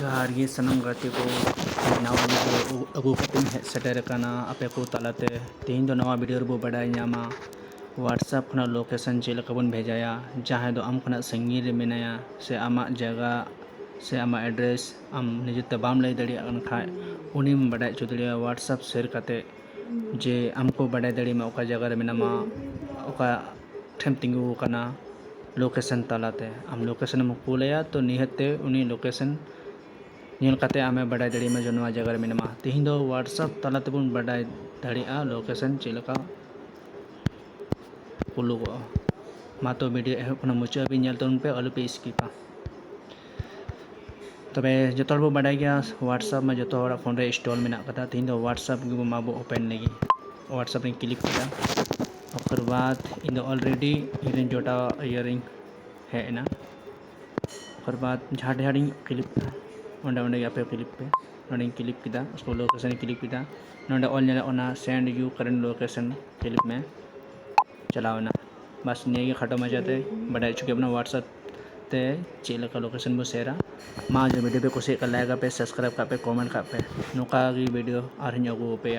जोहार गे सनम गाते को नवा वीडियो अगू कतें हेज सेटर काना आपे को तालाते तेहिं दो नवा वीडियो रबो बड़ाई नामा व्हाट्सएप खना लोकेशन चेल कबन भेजाया जहाँ दो आम खना संगी रे मेनाया से आमा जगह से आमा एड्रेस आम निजते बाम लई दड़ी अन खाय उनिम बड़ाई चुदड़िया व्हाट्सएप शेयर काते जे आमको बड़ाई दड़ी में ओका जगह रे मेनामा ओका ठेम तिंगु काना लोकेशन तालाते आम लोकेशन में कूलया तो निहते उनी लोकेशन ᱧᱮᱞ ᱠᱟᱛᱮ ᱟᱢᱮ ᱵᱟᱰᱟᱭ ᱫᱟᱲᱮᱭᱟᱢᱟ ᱡᱮ ᱱᱚᱣᱟ ᱡᱟᱭᱜᱟ ᱨᱮ ᱢᱮᱱᱟᱢᱟ ᱛᱮᱦᱮᱧ ᱫᱚ WhatsApp ᱛᱟᱞᱟ ᱛᱮᱵᱚᱱ ᱵᱟᱰᱟᱭ ᱫᱟᱲᱮᱭᱟᱜᱼᱟ ᱞᱳᱠᱮᱥᱚᱱ ᱪᱮᱫ ᱞᱮᱠᱟ ᱩᱞᱩᱜᱚᱜᱼᱟ ᱢᱟ ᱛᱚ ᱵᱷᱤᱰᱤᱭᱳ ᱮᱦᱚᱵ ᱠᱷᱚᱱᱟᱜ ᱢᱩᱪᱟᱹᱫ ᱦᱟᱹᱵᱤᱡ ᱧᱮᱞ ᱛᱟᱵᱚᱱ ᱯᱮ ᱟᱞᱚᱯᱮ ᱥᱠᱤᱯᱟ तबे जो बो बाडाय गया WhatsApp में जो फोन रे इंस्टॉल में कदा तीन दो WhatsApp गो माबो ओपन लगी WhatsApp रे क्लिक किया और बाद इन ऑलरेडी इन जोटा इयरिंग है ना और बाद झाड़ झाड़ी क्लिक ओंडे ओंडे पे क्लिक पे नोंडे क्लिक किदा उसको लोकेशन क्लिक किदा नोंडे ऑल नेला ओना send you current location click में चलावना बस निये खटो मजाते बाडाय चुके अपना WhatsApp ते चेक लका लोकेशन बो शेयरा मा जो वीडियो पे कुछ लाइक पे सब्सक्राइब पे कमेंट पे नुका वीडियो और अगू पे